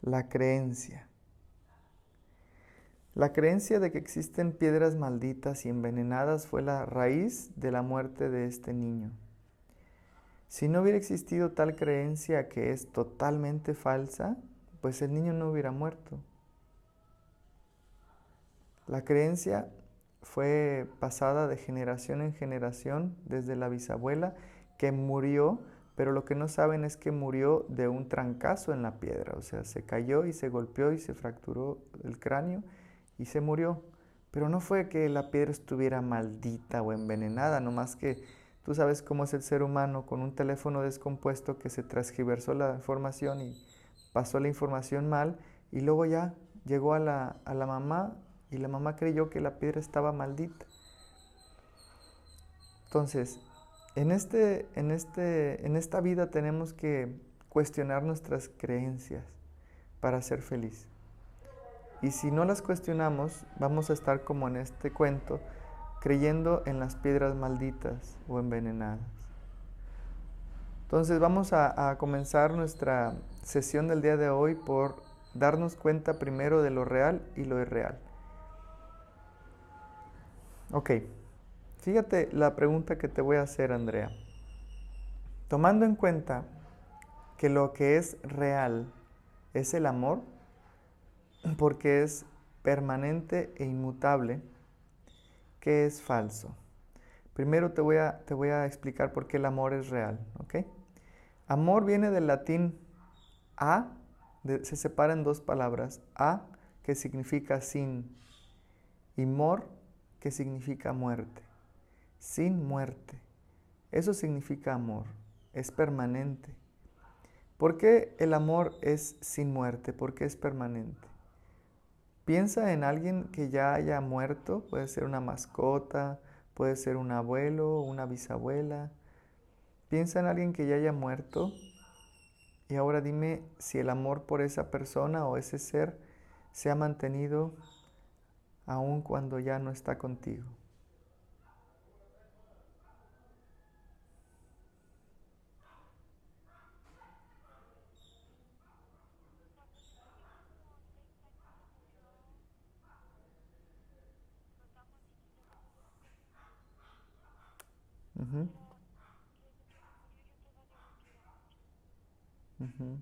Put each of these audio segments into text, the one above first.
La creencia. La creencia de que existen piedras malditas y envenenadas fue la raíz de la muerte de este niño. Si no hubiera existido tal creencia, que es totalmente falsa, pues el niño no hubiera muerto. La creencia fue pasada de generación en generación desde la bisabuela, que murió, pero lo que no saben es que murió de un trancazo en la piedra, o sea, se cayó y se golpeó y se fracturó el cráneo y se murió. Pero no fue que la piedra estuviera maldita o envenenada, nomás que tú sabes cómo es el ser humano con un teléfono descompuesto, que se transgiversó la información y pasó la información mal, y luego ya llegó a la mamá, y la mamá creyó que la piedra estaba maldita. Entonces, en esta vida tenemos que cuestionar nuestras creencias para ser feliz. Y si no las cuestionamos, vamos a estar como en este cuento, creyendo en las piedras malditas o envenenadas. Entonces vamos a comenzar nuestra sesión del día de hoy por darnos cuenta primero de lo real y lo irreal. Ok, fíjate la pregunta que te voy a hacer, Andrea. Tomando en cuenta que lo que es real es el amor, porque es permanente e inmutable, ¿qué es falso? Primero te voy a explicar por qué el amor es real, ¿ok? Amor viene del latín a, se separa en dos palabras, a, que significa sin, y mor, que significa muerte. Sin muerte. Eso significa amor, es permanente. ¿Por qué el amor es sin muerte? ¿Por qué es permanente? Piensa en alguien que ya haya muerto, puede ser una mascota, puede ser un abuelo, una bisabuela. Piensa en alguien que ya haya muerto y ahora dime si el amor por esa persona o ese ser se ha mantenido aun cuando ya no está contigo. Ujú, ujú.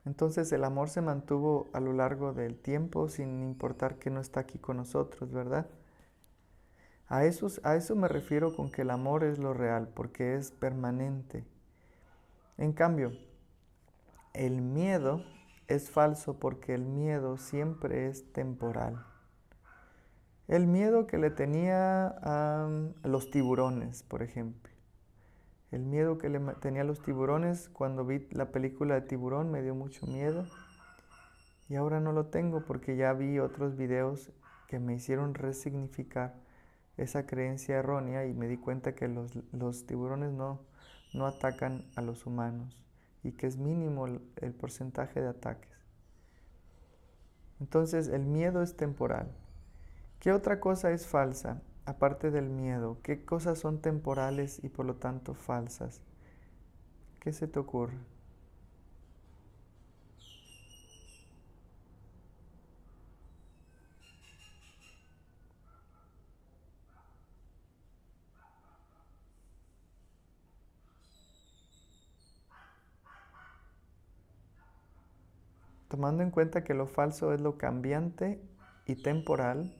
Entonces el amor se mantuvo a lo largo del tiempo sin importar que no está aquí con nosotros, ¿verdad? A eso me refiero con que el amor es lo real, porque es permanente. En cambio, el miedo es falso, porque el miedo siempre es temporal. El miedo que le tenía a los tiburones, por ejemplo. El miedo que le tenía a los tiburones, cuando vi la película de Tiburón, me dio mucho miedo. Y ahora no lo tengo porque ya vi otros videos que me hicieron resignificar esa creencia errónea, y me di cuenta que los tiburones no atacan a los humanos y que es mínimo el porcentaje de ataques. Entonces el miedo es temporal. ¿Qué otra cosa es falsa aparte del miedo? ¿Qué cosas son temporales y por lo tanto falsas? ¿Qué se te ocurre? Tomando en cuenta que lo falso es lo cambiante y temporal,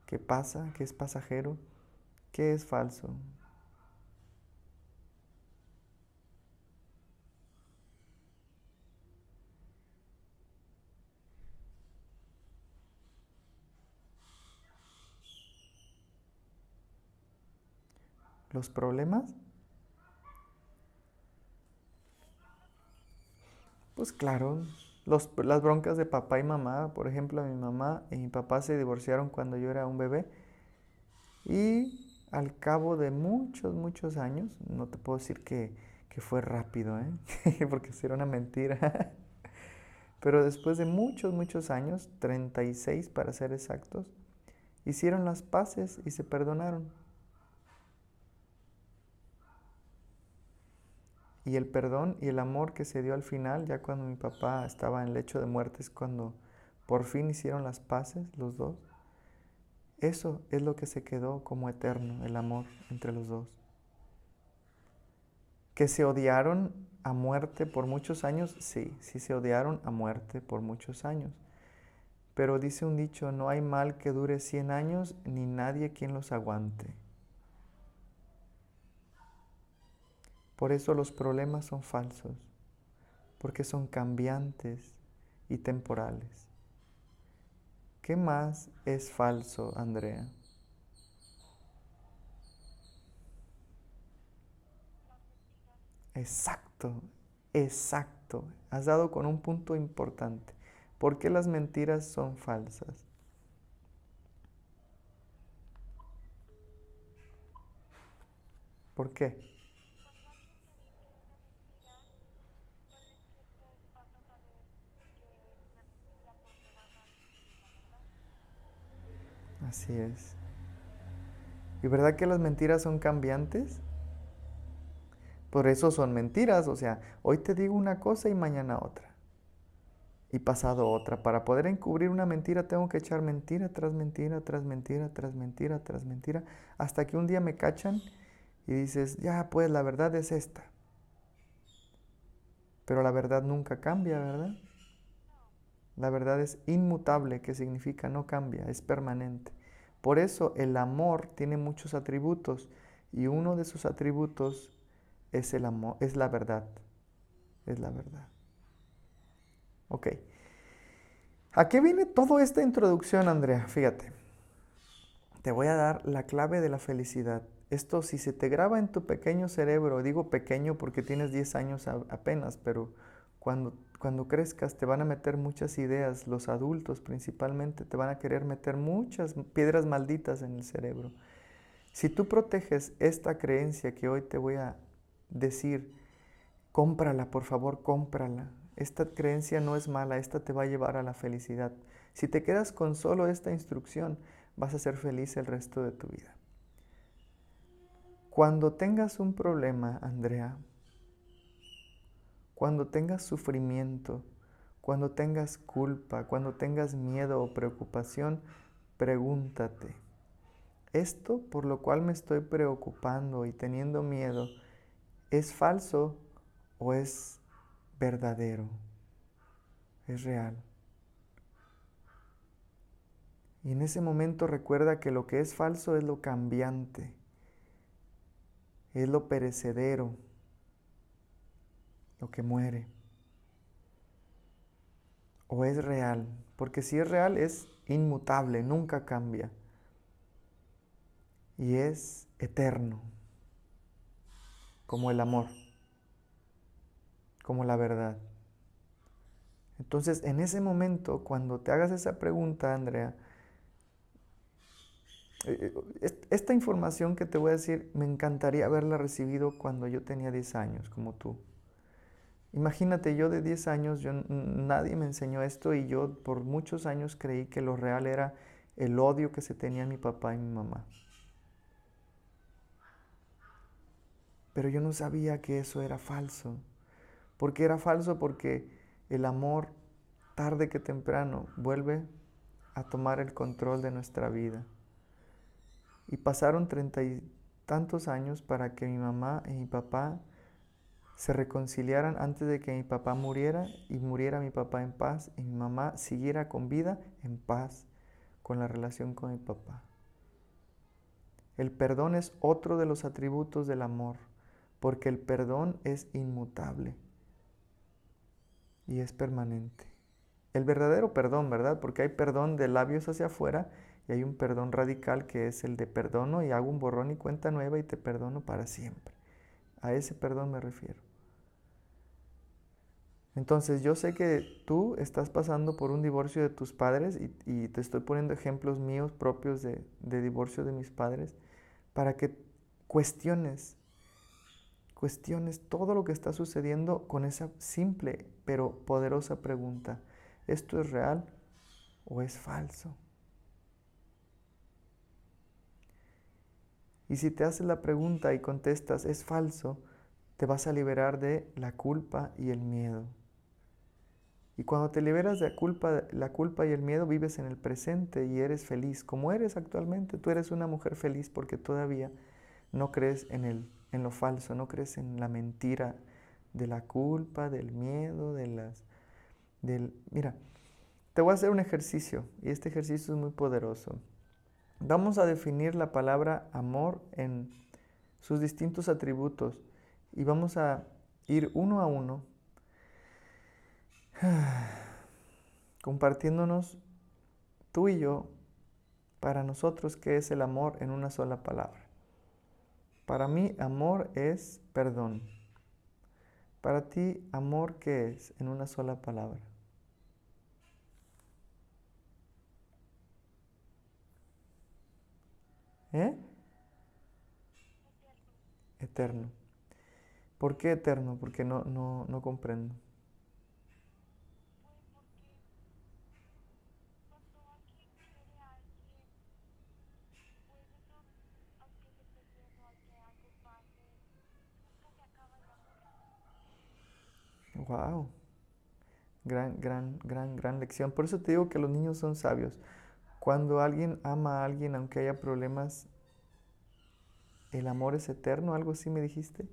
que pasa, que es pasajero, ¿qué es falso? ¿Los problemas? Pues claro, las broncas de papá y mamá. Por ejemplo, mi mamá y mi papá se divorciaron cuando yo era un bebé, y al cabo de muchos, muchos años, no te puedo decir que fue rápido, ¿eh? Porque sería una mentira. Pero después de muchos, muchos años, 36 para ser exactos, hicieron las paces y se perdonaron. Y el perdón y el amor que se dio al final, ya cuando mi papá estaba en lecho de muerte, es cuando por fin hicieron las paces los dos. Eso es lo que se quedó como eterno, el amor entre los dos. ¿Que se odiaron a muerte por muchos años? Sí, sí se odiaron a muerte por muchos años. Pero dice un dicho, no hay mal que dure 100 años ni nadie quien los aguante. Por eso los problemas son falsos, porque son cambiantes y temporales. ¿Qué más es falso, Andrea? Exacto, exacto. Has dado con un punto importante. ¿Por qué las mentiras son falsas? ¿Por qué? Así es. ¿Y verdad que las mentiras son cambiantes? Por eso son mentiras, o sea, hoy te digo una cosa y mañana otra. Y pasado otra. Para poder encubrir una mentira tengo que echar mentira tras mentira, tras mentira, tras mentira, tras mentira, hasta que un día me cachan y dices, ya pues la verdad es esta. Pero la verdad nunca cambia, ¿verdad? La verdad es inmutable, que significa no cambia, es permanente. Por eso el amor tiene muchos atributos y uno de sus atributos es el amor, es la verdad, es la verdad. Ok. ¿A qué viene toda esta introducción, Andrea? Fíjate, te voy a dar la clave de la felicidad. Esto si se te graba en tu pequeño cerebro, digo pequeño porque tienes 10 años apenas, pero cuando crezcas te van a meter muchas ideas, los adultos principalmente, te van a querer meter muchas piedras malditas en el cerebro. Si tú proteges esta creencia que hoy te voy a decir, cómprala, por favor, cómprala. Esta creencia no es mala, esta te va a llevar a la felicidad. Si te quedas con solo esta instrucción, vas a ser feliz el resto de tu vida. Cuando tengas un problema, Andrea, cuando tengas sufrimiento, cuando tengas culpa, cuando tengas miedo o preocupación, pregúntate, ¿esto por lo cual me estoy preocupando y teniendo miedo es falso o es verdadero? Es real. Y en ese momento recuerda que lo que es falso es lo cambiante, es lo perecedero, lo que muere. O es real, porque si es real es inmutable, nunca cambia. Y es eterno, como el amor, como la verdad. Entonces, en ese momento, cuando te hagas esa pregunta, Andrea, esta información que te voy a decir, me encantaría haberla recibido cuando yo tenía 10 años, como tú. Imagínate, yo de 10 años, nadie me enseñó esto y yo por muchos años creí que lo real era el odio que se tenía mi papá y mi mamá. Pero yo no sabía que eso era falso. ¿Por qué era falso? Porque el amor, tarde que temprano, vuelve a tomar el control de nuestra vida. Y pasaron 30 y tantos años para que mi mamá y mi papá se reconciliaran antes de que mi papá muriera y muriera mi papá en paz y mi mamá siguiera con vida en paz con la relación con mi papá. El perdón es otro de los atributos del amor, porque el perdón es inmutable y es permanente. El verdadero perdón, ¿verdad? Porque hay perdón de labios hacia afuera y hay un perdón radical que es el de perdono y hago un borrón y cuenta nueva y te perdono para siempre. A ese perdón me refiero. Entonces yo sé que tú estás pasando por un divorcio de tus padres y te estoy poniendo ejemplos míos propios de divorcio de mis padres para que cuestiones, cuestiones todo lo que está sucediendo con esa simple pero poderosa pregunta. ¿Esto es real o es falso? Y si te haces la pregunta y contestas es falso, te vas a liberar de la culpa y el miedo. Y cuando te liberas de la culpa y el miedo, vives en el presente y eres feliz. Como eres actualmente, tú eres una mujer feliz porque todavía no crees en lo falso, no crees en la mentira de la culpa, del miedo, Mira, te voy a hacer un ejercicio y este ejercicio es muy poderoso. Vamos a definir la palabra amor en sus distintos atributos y vamos a ir uno a uno compartiéndonos tú y yo para nosotros qué es el amor en una sola palabra. Para mí amor es perdón. Para ti amor ¿qué es en una sola palabra? ¿Eh? Eterno. ¿Por qué eterno? Porque no comprendo. Wow. Gran lección. Por eso te digo que los niños son sabios. Cuando alguien ama a alguien, aunque haya problemas, el amor es eterno, algo así me dijiste.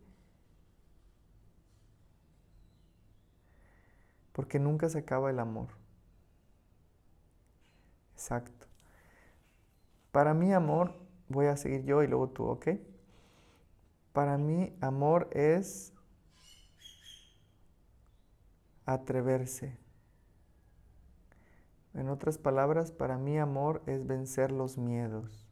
Porque nunca se acaba el amor. Exacto. Para mí amor, voy a seguir yo y luego tú, ¿ok? Para mí amor es atreverse. En otras palabras, para mí amor es vencer los miedos.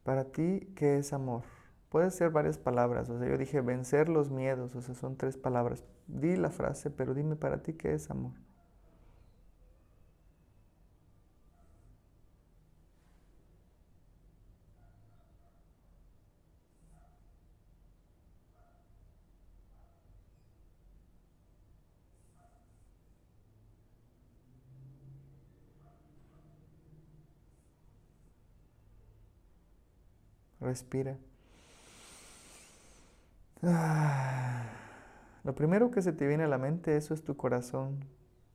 Para ti, ¿qué es amor? Puede ser varias palabras, o sea, yo dije vencer los miedos, o sea, son 3 palabras. Di la frase, pero dime para ti, ¿qué es amor? Respira. Ah, lo primero que se te viene a la mente, eso es tu corazón.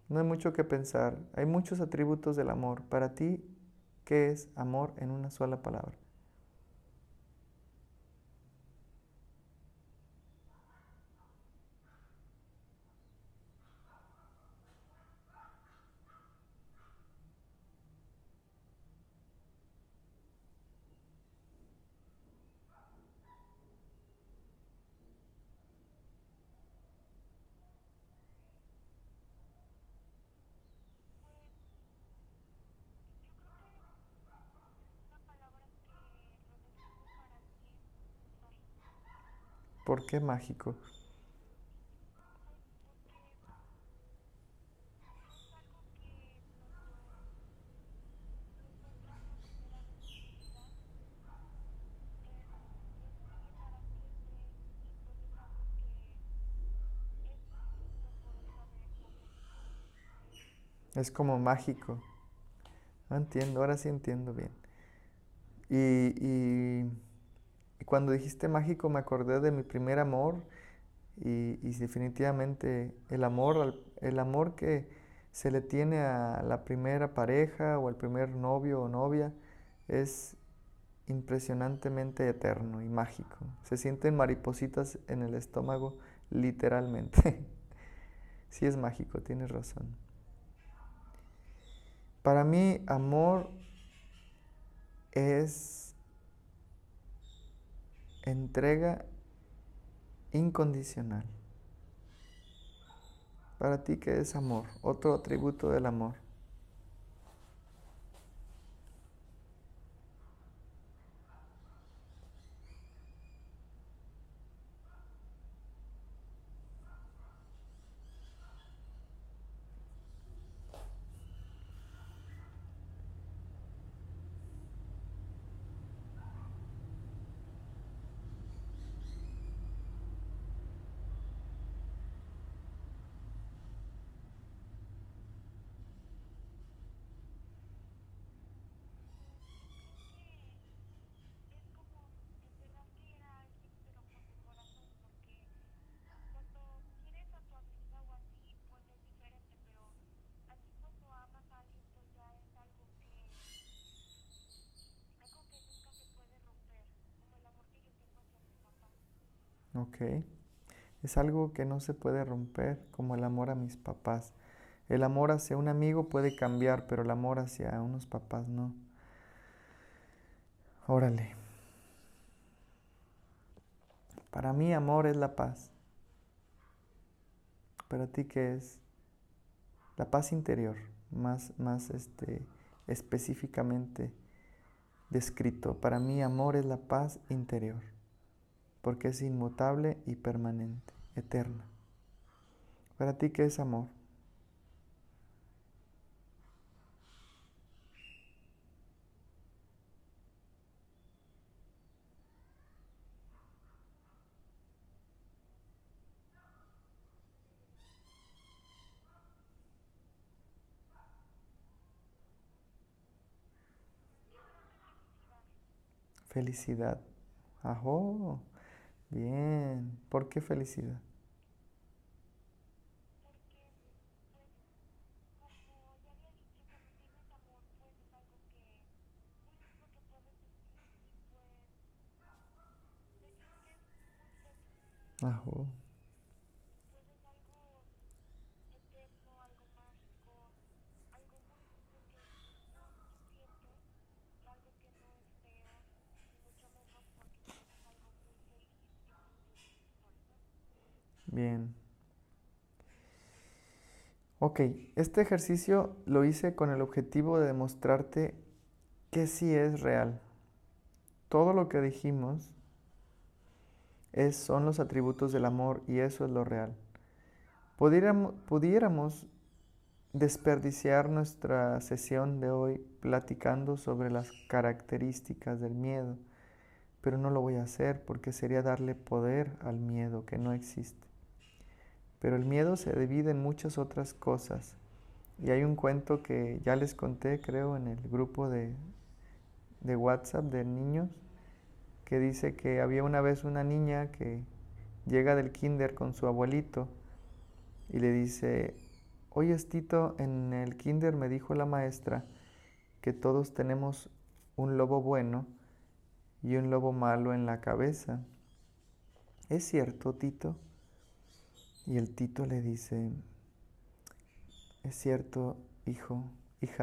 No hay mucho que pensar. Hay muchos atributos del amor. Para ti, ¿qué es amor en una sola palabra? ¿Por qué mágico? Es como mágico. No entiendo, ahora sí entiendo bien. Y, y- y cuando dijiste mágico me acordé de mi primer amor y definitivamente el amor que se le tiene a la primera pareja o al primer novio o novia es impresionantemente eterno y mágico. Se sienten maripositas en el estómago, literalmente. Sí es mágico, tienes razón. Para mí, amor es entrega incondicional. Para ti, ¿qué es amor? Otro atributo del amor. Ok. Es algo que no se puede romper, como el amor a mis papás. El amor hacia un amigo puede cambiar, pero el amor hacia unos papás no. Órale. Para mí amor es la paz. ¿Para ti qué es? La paz interior, más específicamente descrito. Para mí amor es la paz interior, porque es inmutable y permanente, eterna. ¿Para ti qué es amor? Felicidad. Ajo, bien. ¿Por qué felicidad? Ajo. Bien. Ok, este ejercicio lo hice con el objetivo de demostrarte que sí es real. Todo lo que dijimos son los atributos del amor y eso es lo real. Pudiéramos desperdiciar nuestra sesión de hoy platicando sobre las características del miedo, pero no lo voy a hacer porque sería darle poder al miedo que no existe. Pero el miedo se divide en muchas otras cosas. Y hay un cuento que ya les conté, creo, en el grupo de WhatsApp de niños, que dice que había una vez una niña que llega del kinder con su abuelito y le dice, oye Tito, en el kinder me dijo la maestra que todos tenemos un lobo bueno y un lobo malo en la cabeza. ¿Es cierto, Tito? Y el Tito le dice, es cierto,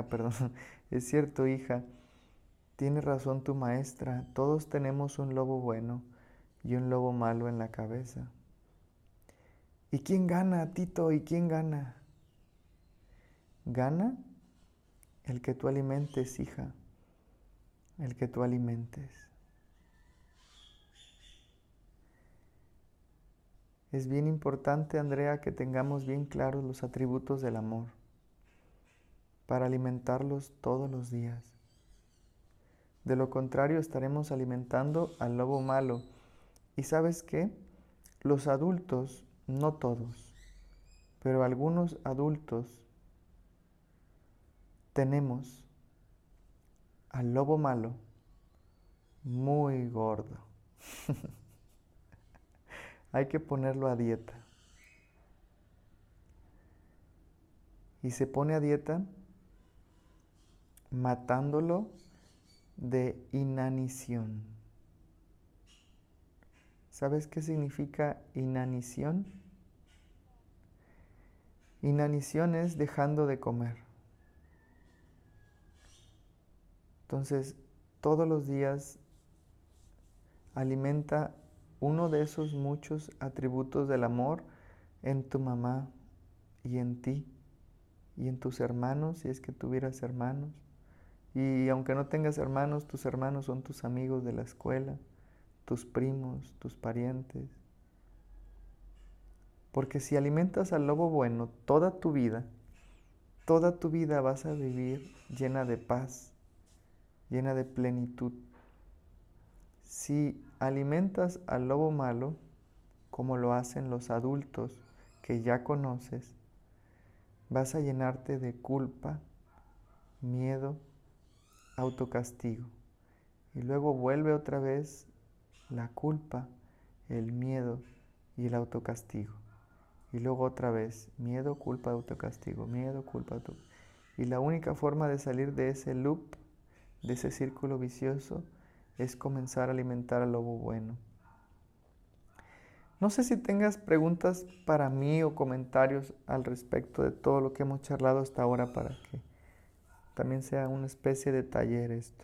perdón, es cierto, hija, tiene razón tu maestra, todos tenemos un lobo bueno y un lobo malo en la cabeza. ¿Y quién gana, Tito? ¿Y quién gana? Gana el que tú alimentes, hija, el que tú alimentes. Es bien importante, Andrea, que tengamos bien claros los atributos del amor para alimentarlos todos los días. De lo contrario, estaremos alimentando al lobo malo. ¿Y sabes qué? Los adultos, no todos, pero algunos adultos tenemos al lobo malo muy gordo. Hay que ponerlo a dieta. Y se pone a dieta matándolo de inanición. ¿Sabes qué significa inanición? Inanición es dejando de comer. Entonces, todos los días alimenta uno de esos muchos atributos del amor en tu mamá y en ti y en tus hermanos, si es que tuvieras hermanos. Y aunque no tengas hermanos, tus hermanos son tus amigos de la escuela, tus primos, tus parientes. Porque si alimentas al lobo bueno toda tu vida vas a vivir llena de paz, llena de plenitud. Si alimentas al lobo malo, como lo hacen los adultos que ya conoces, vas a llenarte de culpa, miedo, autocastigo. Y luego vuelve otra vez la culpa, el miedo y el autocastigo. Y luego otra vez, miedo, culpa, autocastigo, miedo, culpa, autocastigo. Y la única forma de salir de ese loop, de ese círculo vicioso, es comenzar a alimentar al lobo bueno. No sé si tengas preguntas para mí o comentarios al respecto de todo lo que hemos charlado hasta ahora para que también sea una especie de taller esto.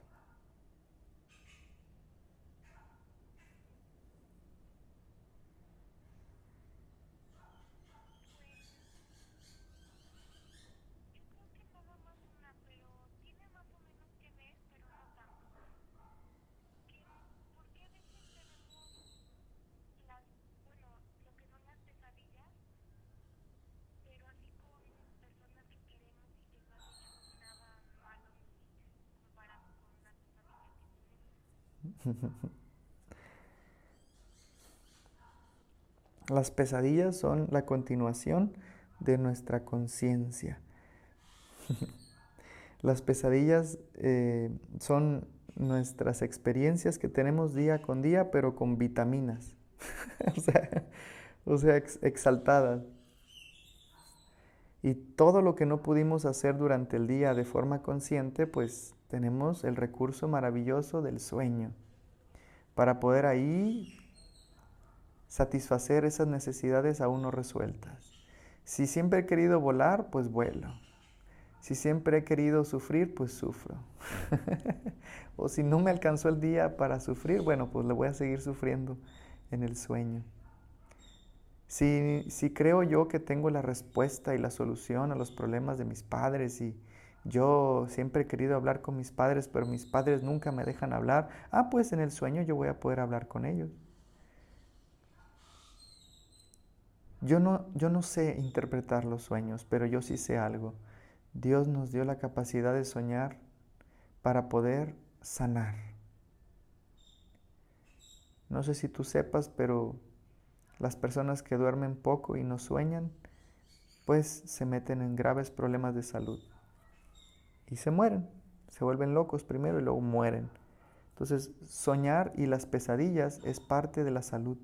Las pesadillas son la continuación de nuestra conciencia. Las pesadillas son nuestras experiencias que tenemos día con día, pero con vitaminas. o sea, exaltadas. Y todo lo que no pudimos hacer durante el día de forma consciente, pues tenemos el recurso maravilloso del sueño para poder ahí satisfacer esas necesidades aún no resueltas. Si siempre he querido volar, pues vuelo. Si siempre he querido sufrir, pues sufro. O si no me alcanzó el día para sufrir, bueno, pues le voy a seguir sufriendo en el sueño. Si creo yo que tengo la respuesta y la solución a los problemas de mis padres y yo siempre he querido hablar con mis padres, pero mis padres nunca me dejan hablar, pues en el sueño yo voy a poder hablar con ellos. Yo no sé interpretar los sueños, pero yo sí sé algo. Dios nos dio la capacidad de soñar para poder sanar. No sé si tú sepas, pero las personas que duermen poco y no sueñan, pues se meten en graves problemas de salud y se mueren. Se vuelven locos primero y luego mueren. Entonces, soñar y las pesadillas es parte de la salud.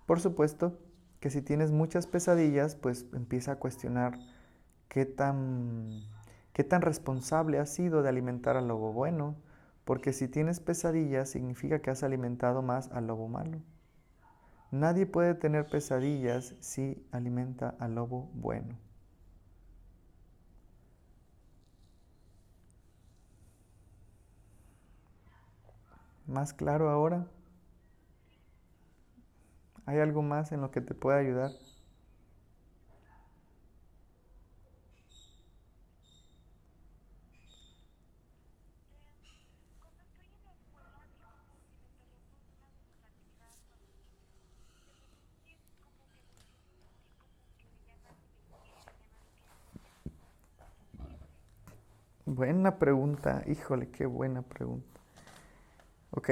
Por supuesto que si tienes muchas pesadillas, pues empieza a cuestionar qué tan responsable has sido de alimentar al lobo bueno, porque si tienes pesadillas significa que has alimentado más al lobo malo. Nadie puede tener pesadillas si alimenta al lobo bueno. ¿Más claro ahora? ¿Hay algo más en lo que te pueda ayudar? Buena pregunta, híjole, qué buena pregunta. Ok.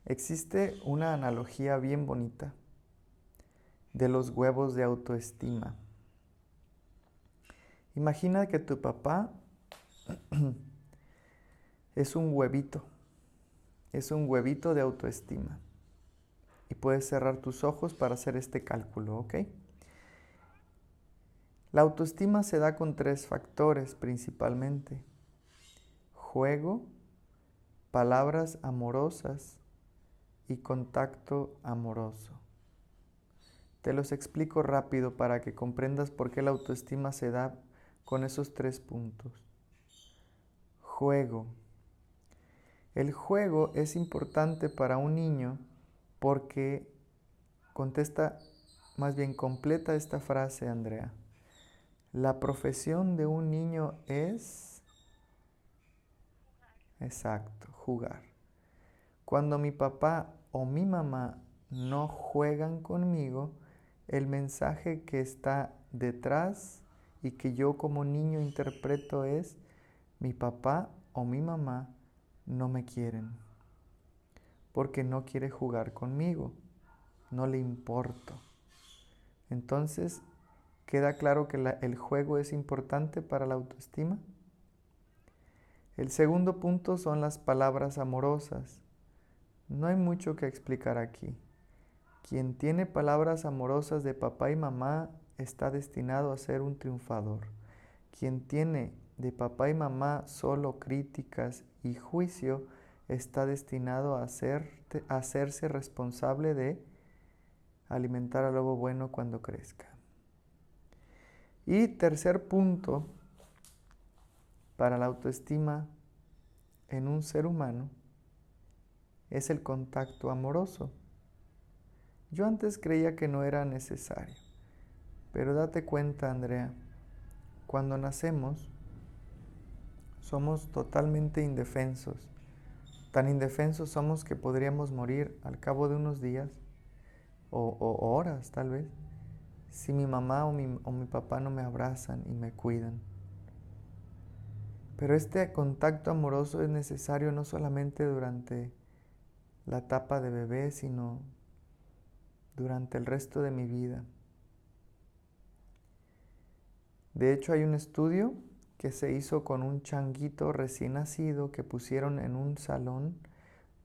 Existe una analogía bien bonita de los huevos de autoestima. Imagina que tu papá es un huevito de autoestima. Y puedes cerrar tus ojos para hacer este cálculo, ¿ok? La autoestima se da con 3 factores principalmente: juego, palabras amorosas y contacto amoroso. Te los explico rápido para que comprendas por qué la autoestima se da con esos 3 puntos. Juego. El juego es importante para un niño porque completa esta frase, Andrea. La profesión de un niño es... Exacto, jugar. Cuando mi papá o mi mamá no juegan conmigo, el mensaje que está detrás y que yo como niño interpreto es: mi papá o mi mamá no me quieren, porque no quiere jugar conmigo, no le importo. Entonces, ¿queda claro que el juego es importante para la autoestima? El segundo punto son las palabras amorosas. No hay mucho que explicar aquí. Quien tiene palabras amorosas de papá y mamá está destinado a ser un triunfador. Quien tiene de papá y mamá solo críticas y juicio está destinado a hacerse responsable de alimentar al lobo bueno cuando crezca. Y tercer punto, para la autoestima en un ser humano, es el contacto amoroso. Yo antes creía que no era necesario, pero date cuenta, Andrea, cuando nacemos somos totalmente indefensos. Tan indefensos somos que podríamos morir al cabo de unos días o horas tal vez, si mi mamá o mi papá no me abrazan y me cuidan. Pero este contacto amoroso es necesario no solamente durante la etapa de bebé, sino durante el resto de mi vida. De hecho, hay un estudio que se hizo con un changuito recién nacido que pusieron en un salón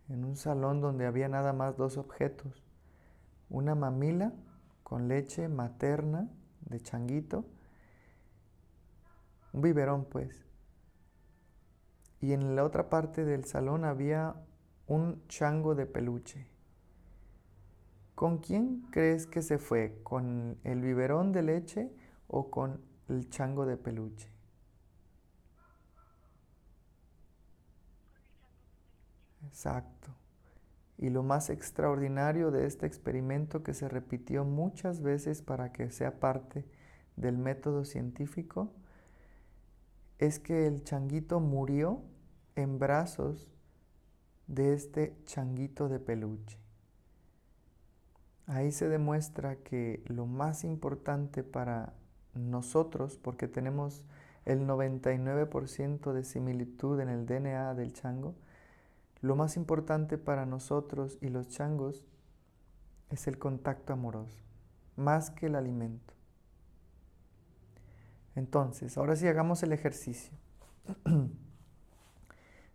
donde había nada más dos objetos. Una mamila con leche materna de changuito, un biberón pues. Y en la otra parte del salón había un chango de peluche. ¿Con quién crees que se fue? ¿Con el biberón de leche o con el chango de peluche? Exacto. Y lo más extraordinario de este experimento, que se repitió muchas veces para que sea parte del método científico, es que el changuito murió en brazos de este changuito de peluche. Ahí se demuestra que lo más importante para nosotros, porque tenemos el 99% de similitud en el DNA del chango, lo más importante para nosotros y los changos es el contacto amoroso, más que el alimento. Entonces, ahora sí hagamos el ejercicio.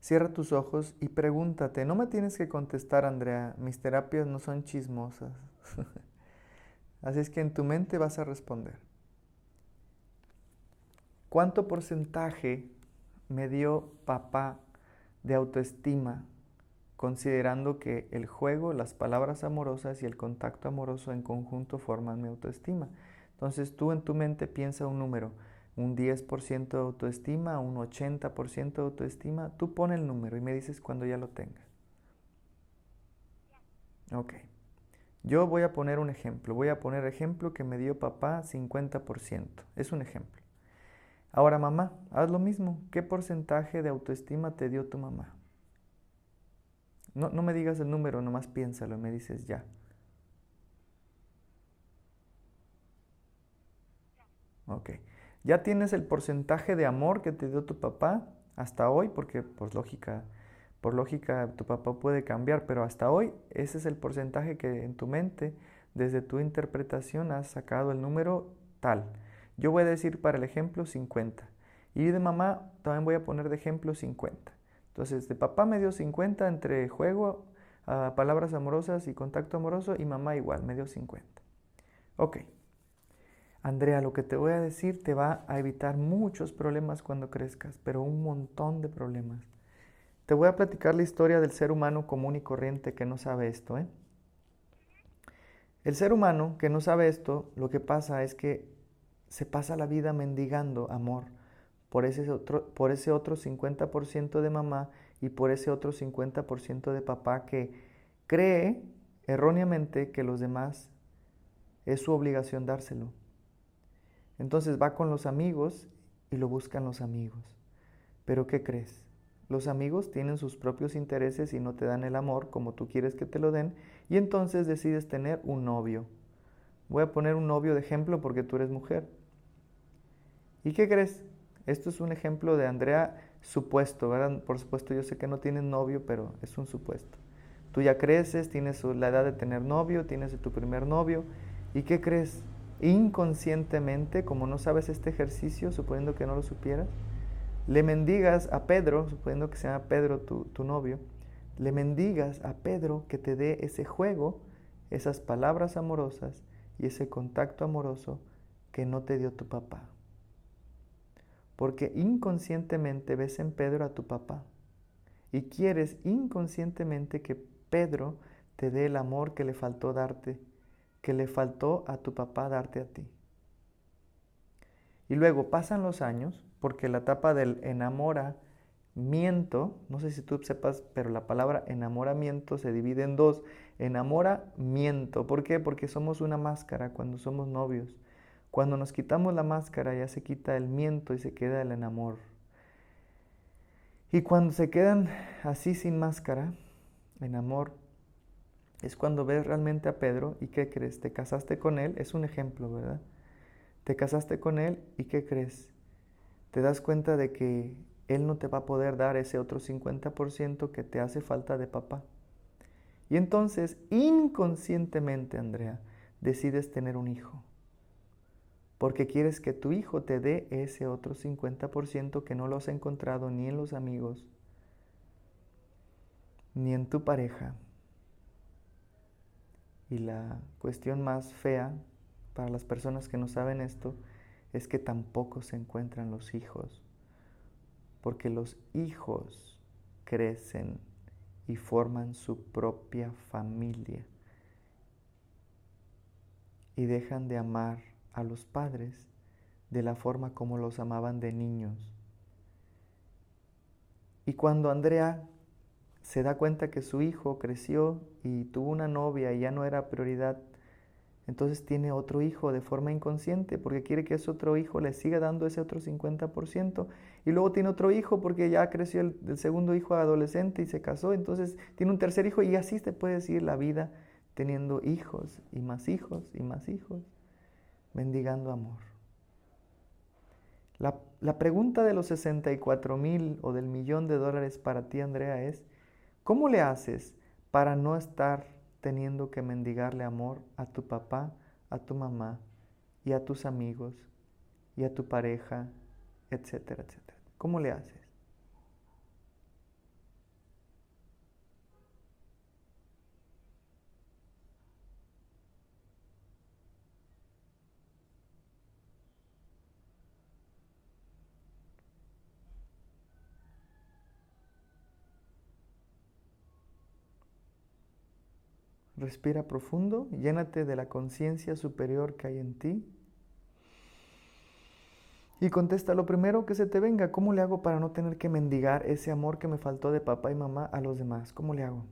Cierra tus ojos y pregúntate, no me tienes que contestar, Andrea, mis terapias no son chismosas. Así es que en tu mente vas a responder. ¿Cuánto porcentaje me dio papá de autoestima, considerando que el juego, las palabras amorosas y el contacto amoroso en conjunto forman mi autoestima? Entonces tú en tu mente piensa un número, un 10% de autoestima, un 80% de autoestima. Tú pon el número y me dices cuando ya lo tengas. Ok. Yo voy a poner un ejemplo. Voy a poner ejemplo que me dio papá 50%. Es un ejemplo. Ahora mamá, haz lo mismo. ¿Qué porcentaje de autoestima te dio tu mamá? No me digas el número, nomás piénsalo y me dices ya. Ok. Ya tienes el porcentaje de amor que te dio tu papá hasta hoy, porque por lógica tu papá puede cambiar, pero hasta hoy ese es el porcentaje que en tu mente, desde tu interpretación, has sacado el número tal. Yo voy a decir para el ejemplo 50. Y de mamá también voy a poner de ejemplo 50. Entonces, de papá me dio 50 entre juego, palabras amorosas y contacto amoroso, y mamá igual, me dio 50. Ok. Andrea, lo que te voy a decir te va a evitar muchos problemas cuando crezcas, pero un montón de problemas. Te voy a platicar la historia del ser humano común y corriente que no sabe esto, ¿eh? El ser humano que no sabe esto, lo que pasa es que se pasa la vida mendigando amor por ese otro 50% de mamá y por ese otro 50% de papá que cree erróneamente que los demás es su obligación dárselo. Entonces va con los amigos y lo buscan los amigos. Pero ¿qué crees? Los amigos tienen sus propios intereses y no te dan el amor como tú quieres que te lo den, y entonces decides tener un novio. Voy a poner un novio de ejemplo porque tú eres mujer. ¿Y qué crees? Esto es un ejemplo de Andrea supuesto, ¿verdad? Por supuesto yo sé que no tienes novio, pero es un supuesto. Tú ya creces, tienes la edad de tener novio, tienes tu primer novio, ¿y qué crees? Inconscientemente, como no sabes este ejercicio, suponiendo que no lo supieras, le mendigas a Pedro, suponiendo que se llama Pedro tu novio, le mendigas a Pedro que te dé ese juego, esas palabras amorosas y ese contacto amoroso que no te dio tu papá. porque inconscientemente ves en Pedro a tu papá y quieres inconscientemente que Pedro te dé el amor que le faltó darte, que le faltó a tu papá darte a ti. Y luego pasan los años, porque la etapa del enamoramiento, no sé si tú sepas, pero la palabra enamoramiento se divide en dos. Enamoramiento, ¿por qué? Porque somos una máscara cuando somos novios. Cuando nos quitamos la máscara ya se quita el miento y se queda el enamor. Y cuando se quedan así sin máscara, en amor, es cuando ves realmente a Pedro y ¿qué crees? Te casaste con él, es un ejemplo, ¿verdad? Te casaste con él y ¿qué crees? Te das cuenta de que él no te va a poder dar ese otro 50% que te hace falta de papá. Y entonces, inconscientemente, Andrea, decides tener un hijo. Porque quieres que tu hijo te dé ese otro 50% que no lo has encontrado ni en los amigos, ni en tu pareja. Y la cuestión más fea para las personas que no saben esto es que tampoco se encuentran los hijos. Porque los hijos crecen y forman su propia familia y dejan de amar a los padres de la forma como los amaban de niños. Y cuando Andrea se da cuenta que su hijo creció y tuvo una novia y ya no era prioridad, entonces tiene otro hijo de forma inconsciente porque quiere que ese otro hijo le siga dando ese otro 50%. Y luego tiene otro hijo porque ya creció el segundo hijo adolescente y se casó. Entonces tiene un tercer hijo y así te puede seguir la vida teniendo hijos y más hijos y más hijos, mendigando amor. La pregunta de los 64,000 o del $1,000,000 para ti, Andrea, es ¿cómo le haces para no estar teniendo que mendigarle amor a tu papá, a tu mamá y a tus amigos y a tu pareja, etcétera, etcétera? ¿Cómo le haces? Respira profundo, llénate de la conciencia superior que hay en ti y contesta lo primero que se te venga. ¿Cómo le hago para no tener que mendigar ese amor que me faltó de papá y mamá a los demás? ¿Cómo le hago?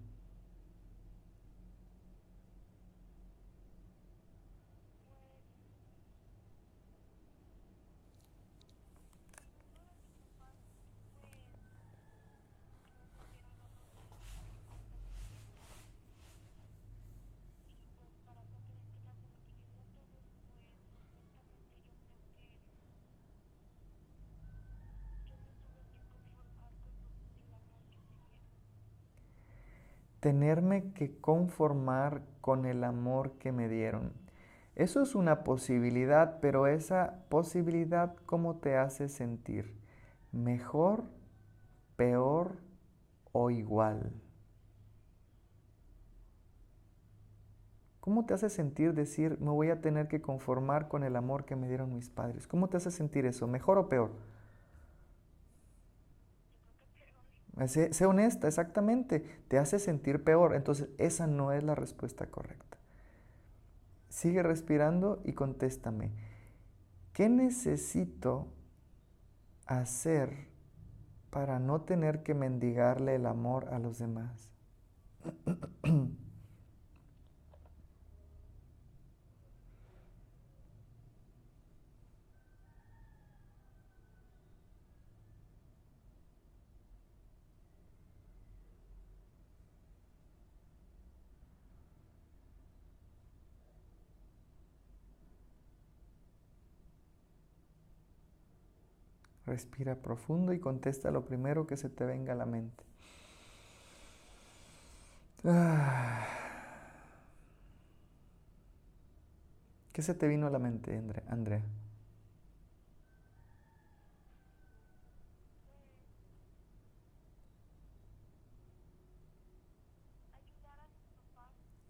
Tenerme que conformar con el amor que me dieron. Eso es una posibilidad, pero esa posibilidad, ¿cómo te hace sentir? ¿Mejor, peor o igual? ¿Cómo te hace sentir decir, me voy a tener que conformar con el amor que me dieron mis padres? ¿Cómo te hace sentir eso? ¿Mejor o peor? Sé honesta, exactamente. Te hace sentir peor. Entonces, esa no es la respuesta correcta. Sigue respirando y contéstame. ¿Qué necesito hacer para no tener que mendigarle el amor a los demás? Respira profundo y contesta lo primero que se te venga a la mente. Ah. ¿Qué se te vino a la mente, Andrea?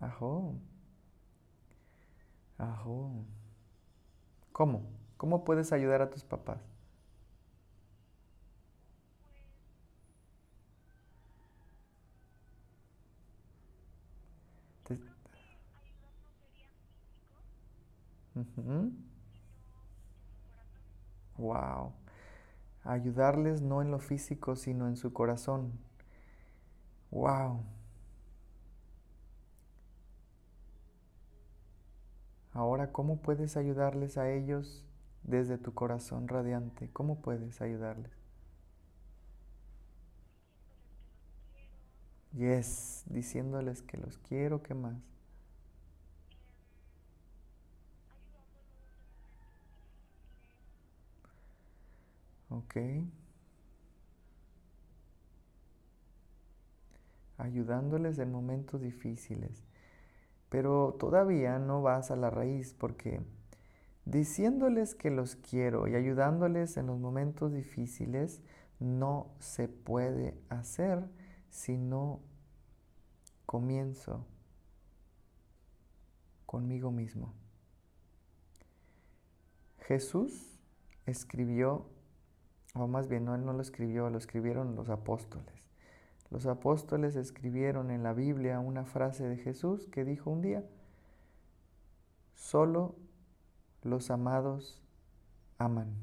Ajo, ajo. ¿Cómo? ¿Cómo puedes ayudar a tus papás? Te- Ujú. Wow. Ayudarles no en lo físico, sino en su corazón. Wow. Ahora, ¿cómo puedes ayudarles a ellos desde tu corazón radiante? ¿Cómo puedes ayudarles? Yes, diciéndoles que los quiero, ¿qué más? Ok. Ayudándoles en momentos difíciles. Pero todavía no vas a la raíz porque diciéndoles que los quiero y ayudándoles en los momentos difíciles no se puede hacer si no comienzo conmigo mismo. Jesús escribió, o más bien no, él no lo escribió, lo escribieron los apóstoles. Los apóstoles escribieron en la Biblia una frase de Jesús que dijo un día: solo los amados aman,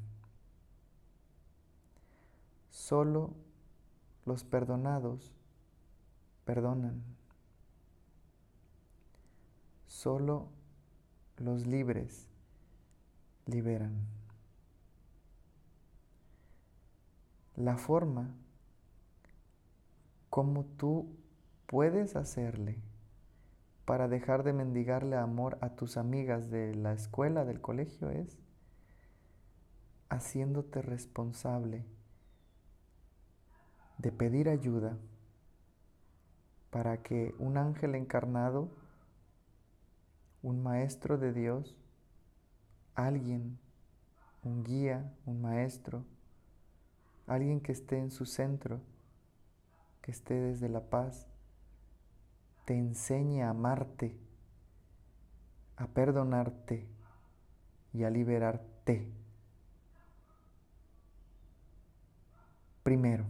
solo los perdonados perdonan, solo los libres liberan. La forma como tú puedes hacerle para dejar de mendigarle amor a tus amigas de la escuela, del colegio, es haciéndote responsable de pedir ayuda para que un ángel encarnado, un maestro de Dios, alguien, un guía, un maestro, alguien que esté en su centro, que esté desde la paz, te enseñe a amarte, a perdonarte y a liberarte. Primero.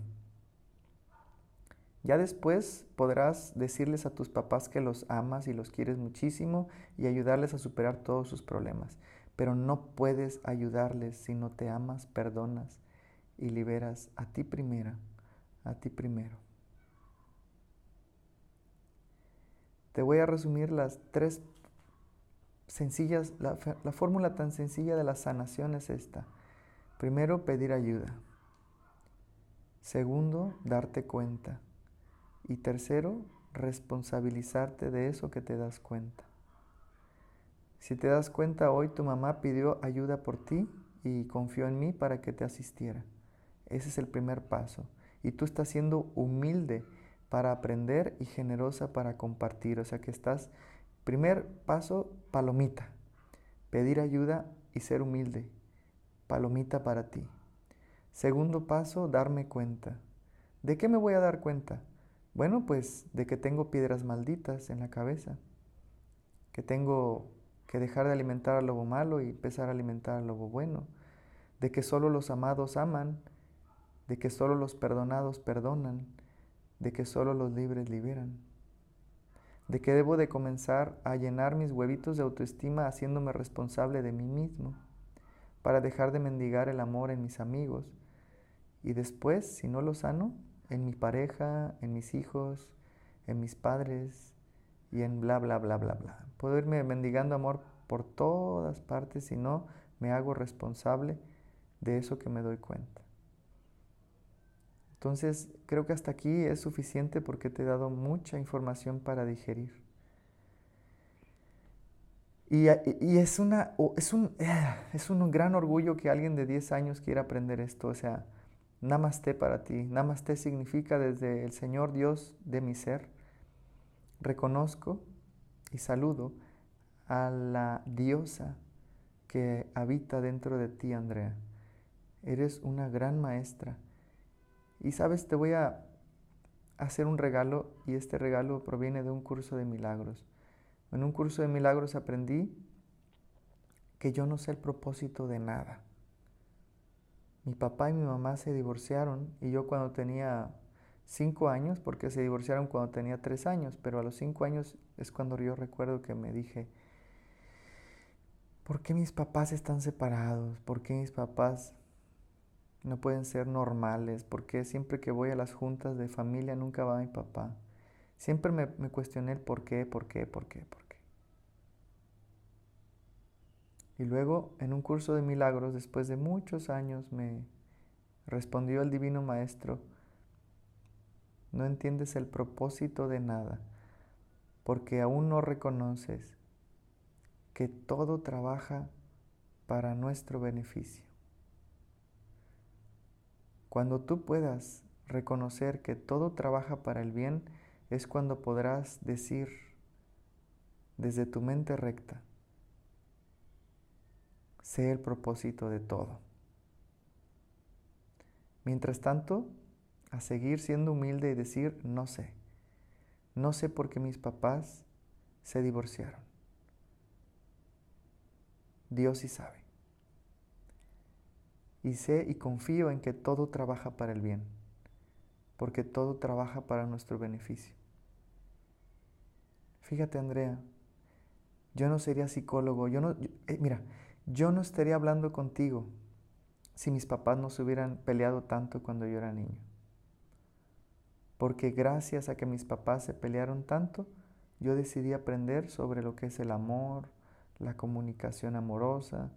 Ya después podrás decirles a tus papás que los amas y los quieres muchísimo y ayudarles a superar todos sus problemas. Pero no puedes ayudarles si no te amas, perdonas y liberas a ti primera, a ti primero. Te voy a resumir las tres sencillas, la fórmula tan sencilla de la sanación es esta. Primero, pedir ayuda. Segundo, darte cuenta. Y tercero, responsabilizarte de eso que te das cuenta. Si te das cuenta, hoy tu mamá pidió ayuda por ti y confió en mí para que te asistiera. Ese es el primer paso. Y tú estás siendo humilde para aprender y generosa para compartir. O sea que estás, primer paso, palomita. Pedir ayuda y ser humilde. Palomita para ti. Segundo paso, darme cuenta. ¿De qué me voy a dar cuenta? Bueno, pues de que tengo piedras malditas en la cabeza, que tengo que dejar de alimentar al lobo malo y empezar a alimentar al lobo bueno, de que solo los amados aman, de que solo los perdonados perdonan, de que solo los libres liberan, de que debo de comenzar a llenar mis huevitos de autoestima haciéndome responsable de mí mismo, para dejar de mendigar el amor en mis amigos y después, si no lo sano, en mi pareja, en mis hijos, en mis padres y en bla, bla, bla, bla, bla. Puedo irme mendigando amor por todas partes si no me hago responsable de eso que me doy cuenta. Entonces, creo que hasta aquí es suficiente porque te he dado mucha información para digerir. Y es un gran orgullo que alguien de 10 años quiera aprender esto. O sea, Namaste para ti. Namaste significa desde el Señor Dios de mi ser. Reconozco y saludo a la diosa que habita dentro de ti, Andrea. Eres una gran maestra. Y sabes, te voy a hacer un regalo y este regalo proviene de un curso de milagros. En un curso de milagros aprendí que yo no sé el propósito de nada. Mi papá y mi mamá se divorciaron y yo cuando tenía 5 años, porque se divorciaron cuando tenía 3 años, pero a los 5 años es cuando yo recuerdo que me dije, ¿por qué mis papás están separados? ¿Por qué mis papás no pueden ser normales? ¿Por qué siempre que voy a las juntas de familia nunca va mi papá? Siempre me cuestioné el por qué, por qué, por qué, por qué. Y luego, en un curso de milagros, después de muchos años, me respondió el Divino Maestro, no entiendes el propósito de nada, porque aún no reconoces que todo trabaja para nuestro beneficio. Cuando tú puedas reconocer que todo trabaja para el bien, es cuando podrás decir desde tu mente recta, sé el propósito de todo. Mientras tanto, a seguir siendo humilde y decir, no sé. No sé por qué mis papás se divorciaron. Dios sí sabe. Y sé y confío en que todo trabaja para el bien, porque todo trabaja para nuestro beneficio. Fíjate, Andrea, yo no sería psicólogo, mira, yo no estaría hablando contigo si mis papás no se hubieran peleado tanto cuando yo era niño. Porque gracias a que mis papás se pelearon tanto, yo decidí aprender sobre lo que es el amor, la comunicación amorosa,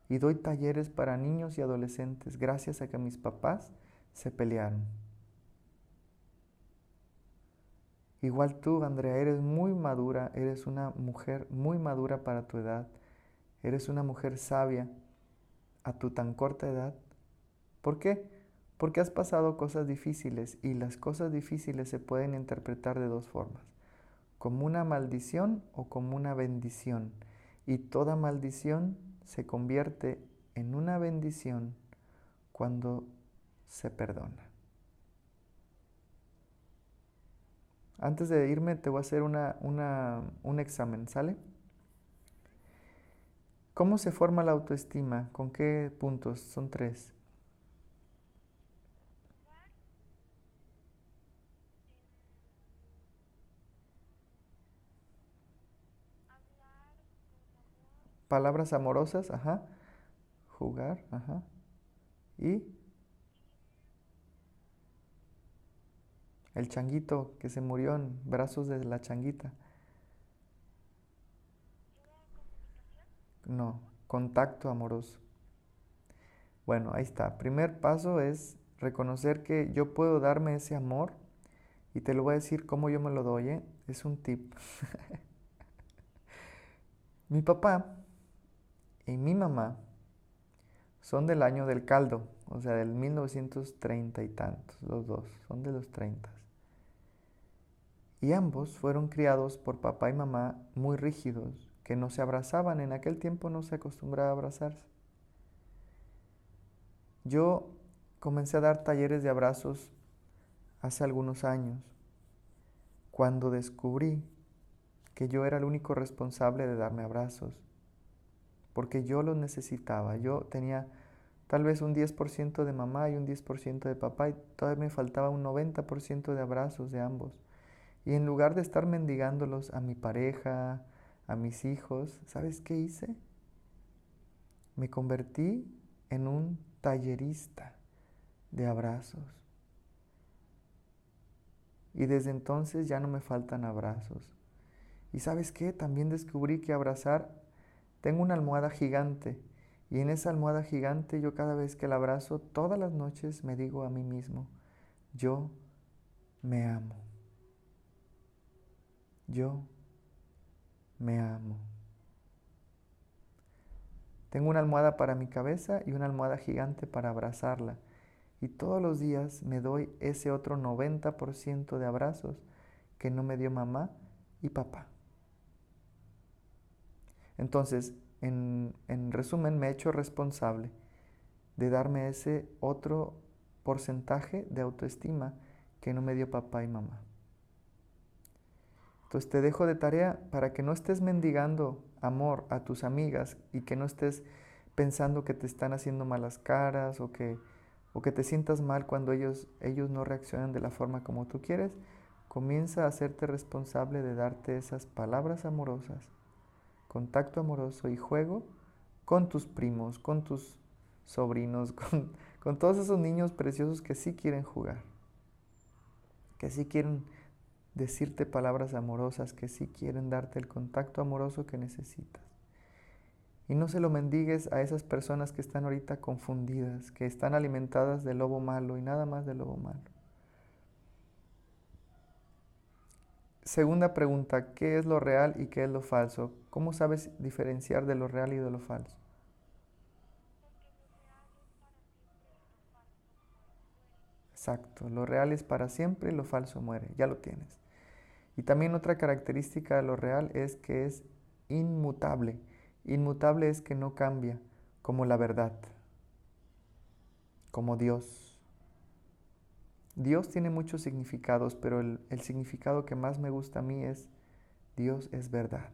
y doy talleres para niños y adolescentes gracias a que mis papás se pelearon. Igual tú, Andrea, eres muy madura, eres una mujer muy madura para tu edad, eres una mujer sabia a tu tan corta edad. ¿Por qué? Porque has pasado cosas difíciles y las cosas difíciles se pueden interpretar de dos formas, como una maldición o como una bendición. Y toda maldición se convierte en una bendición cuando se perdona. Antes de irme te voy a hacer un examen, ¿sale? ¿Cómo se forma la autoestima? ¿Con qué puntos? Son 3. Palabras amorosas, ajá. Jugar, ajá. Y el changuito que se murió en brazos de la changuita. No, contacto amoroso. Bueno, ahí está. Primer paso es reconocer que yo puedo darme ese amor y te lo voy a decir cómo yo me lo doy, ¿eh? Es un tip. Mi papá y mi mamá son del año del caldo, o sea, del 1930 y tantos, los dos, son de los 30. Y ambos fueron criados por papá y mamá muy rígidos, que no se abrazaban, en aquel tiempo no se acostumbraba a abrazarse. Yo comencé a dar talleres de abrazos hace algunos años, cuando descubrí que yo era el único responsable de darme abrazos, porque yo los necesitaba. Yo tenía tal vez un 10% de mamá y un 10% de papá y todavía me faltaba un 90% de abrazos de ambos. Y en lugar de estar mendigándolos a mi pareja, a mis hijos, ¿sabes qué hice? Me convertí en un tallerista de abrazos. Y desde entonces ya no me faltan abrazos. ¿Y sabes qué? También descubrí que abrazar, tengo una almohada gigante. Y en esa almohada gigante yo cada vez que la abrazo, todas las noches me digo a mí mismo, yo me amo. Yo me amo. Tengo una almohada para mi cabeza y una almohada gigante para abrazarla. Y todos los días me doy ese otro 90% de abrazos que no me dio mamá y papá. Entonces, en resumen, me he hecho responsable de darme ese otro porcentaje de autoestima que no me dio papá y mamá. Entonces te dejo de tarea para que no estés mendigando amor a tus amigas y que no estés pensando que te están haciendo malas caras o que o que te sientas mal cuando ellos no reaccionan de la forma como tú quieres, comienza a hacerte responsable de darte esas palabras amorosas, contacto amoroso y juego con tus primos, con tus sobrinos, con todos esos niños preciosos que sí quieren jugar, que sí quieren decirte palabras amorosas, que sí quieren darte el contacto amoroso que necesitas. Y no se lo mendigues a esas personas que están ahorita confundidas, que están alimentadas de lobo malo y nada más de lobo malo. Segunda pregunta, ¿qué es lo real y qué es lo falso? ¿Cómo sabes diferenciar de lo real y de lo falso? Exacto, lo real es para siempre y lo falso muere, ya lo tienes. Y también otra característica de lo real es que es inmutable. Inmutable es que no cambia, como la verdad, como Dios. Dios tiene muchos significados, pero el significado que más me gusta a mí es Dios es verdad.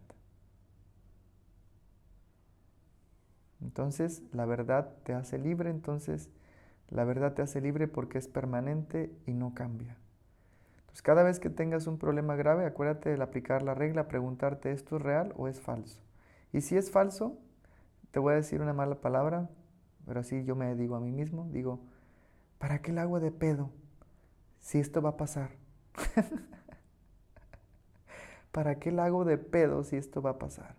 Entonces, la verdad te hace libre, entonces la verdad te hace libre porque es permanente y no cambia. Entonces, cada vez que tengas un problema grave, acuérdate de aplicar la regla, preguntarte, ¿esto es real o es falso? Y si es falso, te voy a decir una mala palabra, pero así yo me digo a mí mismo, digo, ¿para qué el agua de pedo si esto va a pasar? ¿Para qué el hago de pedo si esto va a pasar?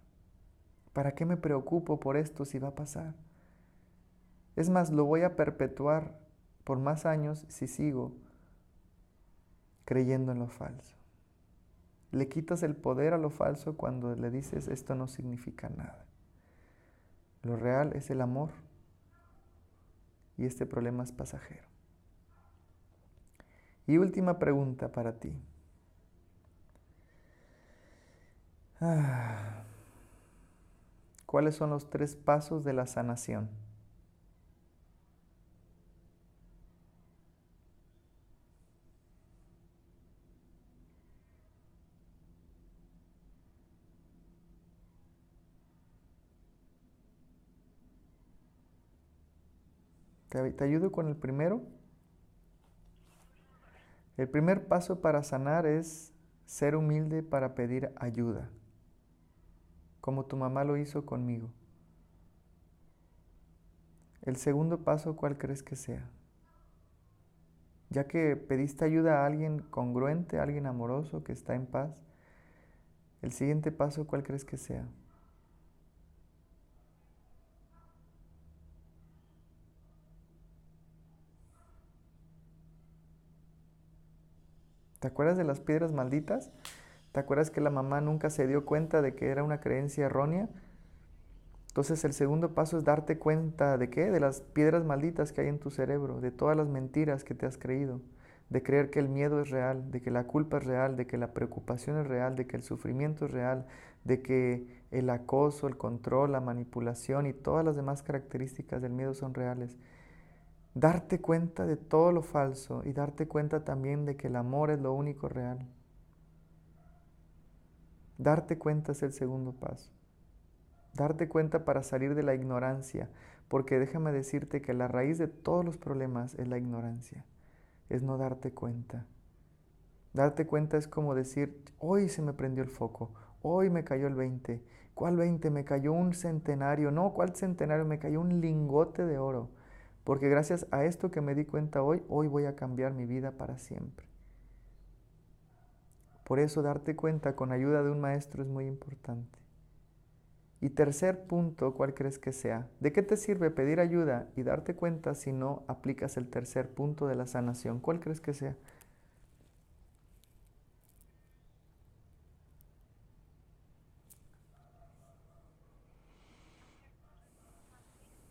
¿Para qué me preocupo por esto si va a pasar? Es más, lo voy a perpetuar por más años si sigo creyendo en lo falso. Le quitas el poder a lo falso cuando le dices esto no significa nada. Lo real es el amor y este problema es pasajero. Y última pregunta para ti. ¿Cuáles son los 3 pasos de la sanación? ¿Te ayudo con el primero? El primer paso para sanar es ser humilde para pedir ayuda, como tu mamá lo hizo conmigo. El segundo paso, ¿cuál crees que sea? Ya que pediste ayuda a alguien congruente, a alguien amoroso que está en paz, el siguiente paso, ¿cuál crees que sea? ¿Te acuerdas de las piedras malditas? ¿Te acuerdas que la mamá nunca se dio cuenta de que era una creencia errónea? Entonces el segundo paso es darte cuenta de qué, de las piedras malditas que hay en tu cerebro, de todas las mentiras que te has creído, de creer que el miedo es real, de que la culpa es real, de que la preocupación es real, de que el sufrimiento es real, de que el acoso, el control, la manipulación y todas las demás características del miedo son reales. Darte cuenta de todo lo falso y darte cuenta también de que el amor es lo único real. Darte cuenta es el segundo paso. Darte cuenta para salir de la ignorancia, porque déjame decirte que la raíz de todos los problemas es la ignorancia, es no darte cuenta. Darte cuenta es como decir, hoy se me prendió el foco, hoy me cayó el 20. ¿Cuál 20? Me cayó un centenario. No, ¿cuál centenario? Me cayó un lingote de oro. Porque gracias a esto que me di cuenta hoy voy a cambiar mi vida para siempre. Por eso darte cuenta con ayuda de un maestro es muy importante. Y tercer punto, ¿cuál crees que sea? ¿De qué te sirve pedir ayuda y darte cuenta si no aplicas el tercer punto de la sanación? ¿Cuál crees que sea?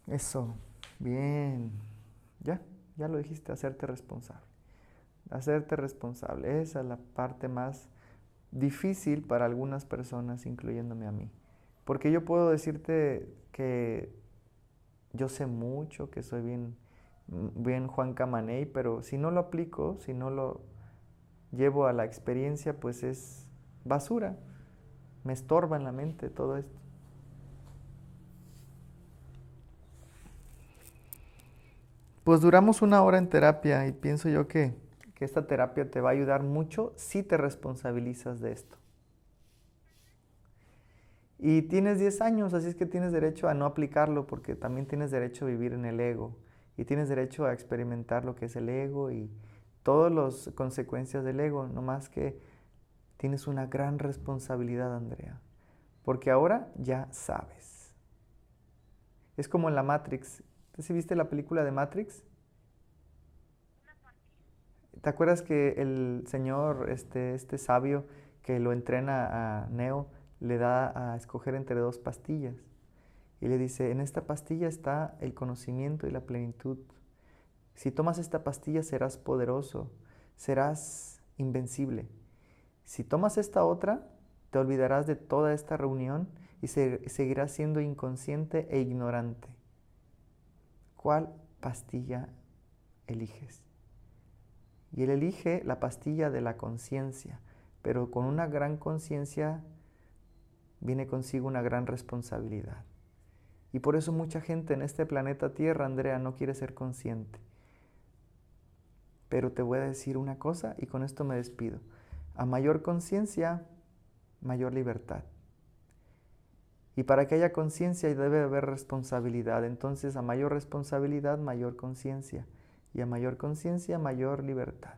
Eso, bien. Ya lo dijiste, hacerte responsable. Hacerte responsable. Esa es la parte más difícil para algunas personas, incluyéndome a mí. Porque yo puedo decirte que yo sé mucho, que soy bien Juan Camaney, pero si no lo aplico, si no lo llevo a la experiencia, pues es basura. Me estorba en la mente todo esto. Pues duramos 1 hora en terapia y pienso yo que esta terapia te va a ayudar mucho si te responsabilizas de esto. Y tienes 10 años, así es que tienes derecho a no aplicarlo porque también tienes derecho a vivir en el ego y tienes derecho a experimentar lo que es el ego y todas las consecuencias del ego, no más que tienes una gran responsabilidad, Andrea, porque ahora ya sabes. Es como en la Matrix. ¿Sí viste la película de Matrix? ¿Te acuerdas que el señor, este sabio que lo entrena a Neo, le da a escoger entre 2 pastillas? Y le dice, en esta pastilla está el conocimiento y la plenitud. Si tomas esta pastilla serás poderoso, serás invencible. Si tomas esta otra, te olvidarás de toda esta reunión y seguirás siendo inconsciente e ignorante. ¿Cuál pastilla eliges? Y él elige la pastilla de la conciencia, pero con una gran conciencia viene consigo una gran responsabilidad. Y por eso mucha gente en este planeta Tierra, Andrea, no quiere ser consciente. Pero te voy a decir una cosa y con esto me despido. A mayor conciencia, mayor libertad. Y para que haya conciencia debe haber responsabilidad. Entonces, a mayor responsabilidad, mayor conciencia. Y a mayor conciencia, mayor libertad.